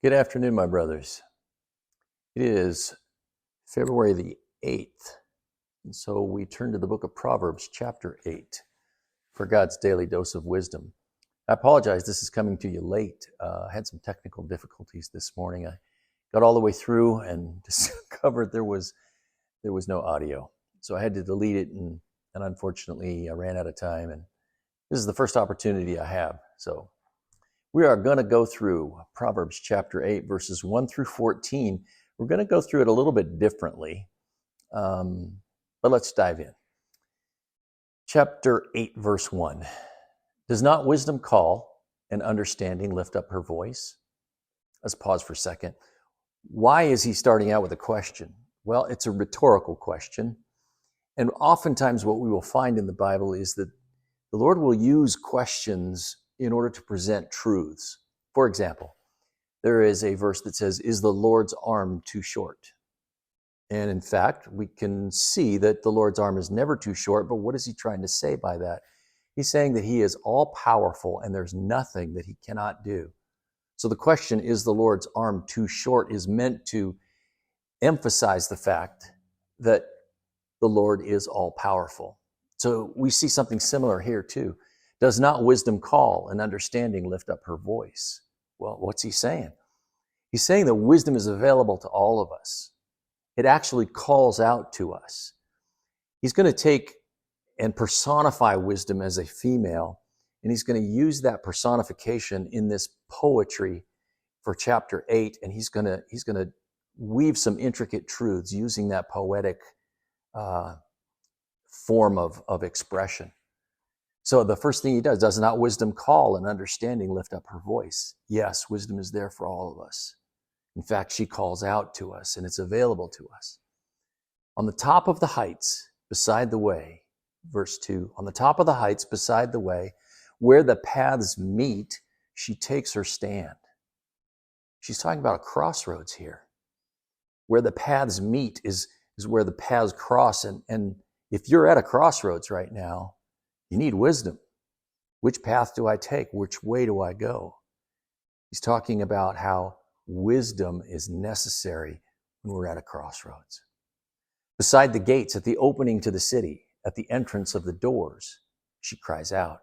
Good afternoon, my brothers. It is February the 8th, and so we turn to the book of Proverbs, chapter 8, for God's daily dose of wisdom. I apologize, this is coming to you late. I had some technical difficulties this morning. I got all the way through and discovered there was no audio. So I had to delete it, and unfortunately, I ran out of time, and this is the first opportunity I have. So we are going to go through Proverbs chapter 8, verses 1 through 14. We're going to go through it a little bit differently, but let's dive in. Chapter 8, verse 1. Does not wisdom call and understanding lift up her voice? Let's pause for a second. Why is he starting out with a question? Well, it's a rhetorical question. And oftentimes what we will find in the Bible is that the Lord will use questions in order to present truths. For example, there is a verse that says, "Is the Lord's arm too short?" And in fact, we can see that the Lord's arm is never too short, but what is he trying to say by that? He's saying that he is all powerful and there's nothing that he cannot do. So the question, is the Lord's arm too short, is meant to emphasize the fact that the Lord is all powerful. So we see something similar here too. Does not wisdom call and understanding lift up her voice? Well, what's he saying? He's saying that wisdom is available to all of us. It actually calls out to us. He's going to take and personify wisdom as a female, and he's going to use that personification in this poetry for chapter 8, and he's going to weave some intricate truths using that poetic form of expression. So the first thing he does not wisdom call and understanding lift up her voice? Yes, wisdom is there for all of us. In fact, she calls out to us and it's available to us. On the top of the heights beside the way, verse 2, on the top of the heights beside the way, where the paths meet, she takes her stand. She's talking about a crossroads here. Where the paths meet is where the paths cross. And if you're at a crossroads right now, you need wisdom. Which path do I take? Which way do I go? He's talking about how wisdom is necessary when we're at a crossroads. Beside the gates, at the opening to the city, at the entrance of the doors, she cries out.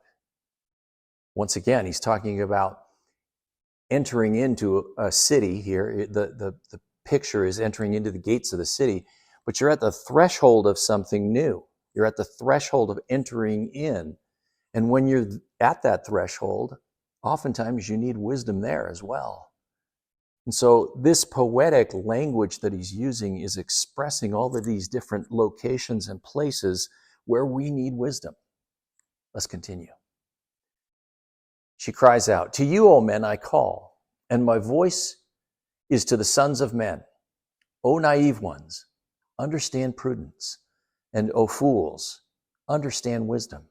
Once again, he's talking about entering into a city here. The picture is entering into the gates of the city, but you're at the threshold of something new. You're at the threshold of entering in. And when you're at that threshold, oftentimes you need wisdom there as well. And so this poetic language that he's using is expressing all of these different locations and places where we need wisdom. Let's continue. She cries out, "To you, O men, I call, and my voice is to the sons of men. O naive ones, understand prudence. And, O fools, understand wisdom.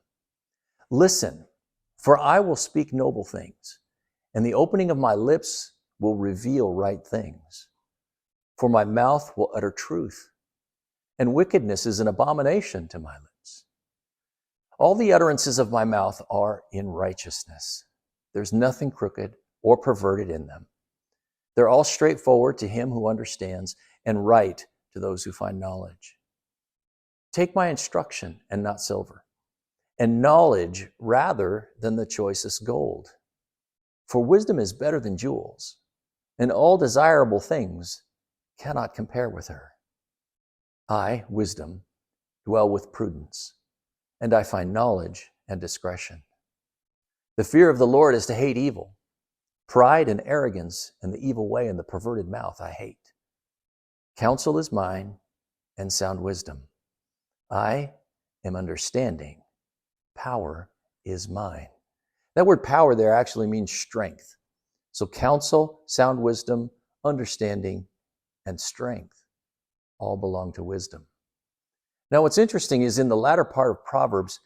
Listen, for I will speak noble things, and the opening of my lips will reveal right things. For my mouth will utter truth, and wickedness is an abomination to my lips. All the utterances of my mouth are in righteousness. There's nothing crooked or perverted in them. They're all straightforward to him who understands, and right to those who find knowledge. Take my instruction and not silver, and knowledge rather than the choicest gold. For wisdom is better than jewels, and all desirable things cannot compare with her. I, wisdom, dwell with prudence, and I find knowledge and discretion. The fear of the Lord is to hate evil. Pride and arrogance and the evil way and the perverted mouth I hate. Counsel is mine and sound wisdom. I am understanding. Power is mine." That word power there actually means strength. So counsel, sound wisdom, understanding, and strength all belong to wisdom. Now what's interesting is in the latter part of Proverbs,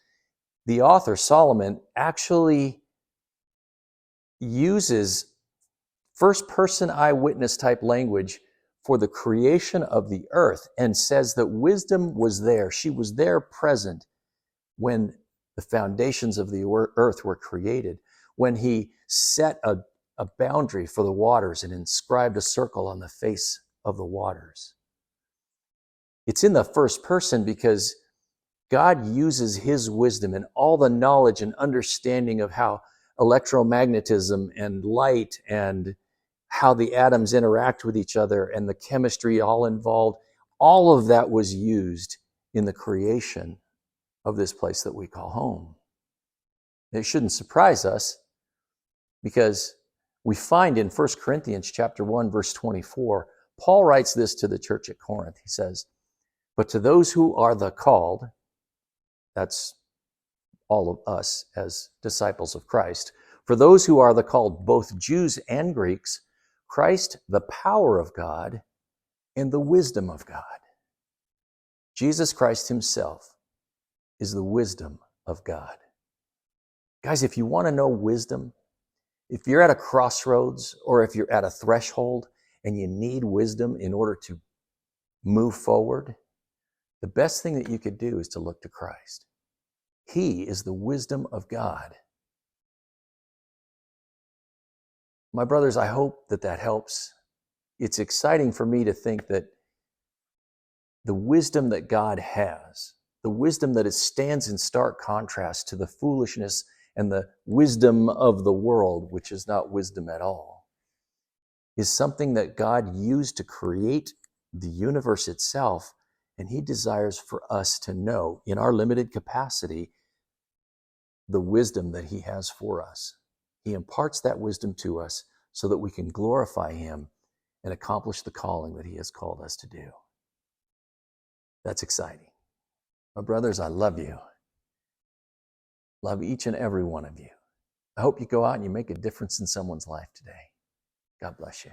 the author, Solomon, actually uses first-person eyewitness type language for the creation of the earth and says that wisdom was there. She was there present when the foundations of the earth were created, when he set a a boundary for the waters and inscribed a circle on the face of the waters. It's in the first person because God uses his wisdom and all the knowledge and understanding of how electromagnetism and light and how the atoms interact with each other and the chemistry all involved. All of that was used in the creation of this place that we call home. It shouldn't surprise us because we find in 1 Corinthians chapter 1, verse 24, Paul writes this to the church at Corinth. He says, "But to those who are the called," that's all of us as disciples of Christ, "for those who are the called, both Jews and Greeks, Christ, the power of God and the wisdom of God." Jesus Christ himself is the wisdom of God. Guys, if you want to know wisdom, if you're at a crossroads or if you're at a threshold and you need wisdom in order to move forward, the best thing that you could do is to look to Christ. He is the wisdom of God. My brothers, I hope that that helps. It's exciting for me to think that the wisdom that God has, the wisdom that stands in stark contrast to the foolishness and the wisdom of the world, which is not wisdom at all, is something that God used to create the universe itself, and he desires for us to know in our limited capacity the wisdom that he has for us. He imparts that wisdom to us so that we can glorify him and accomplish the calling that he has called us to do. That's exciting. My brothers, I love you. Love each and every one of you. I hope you go out and you make a difference in someone's life today. God bless you.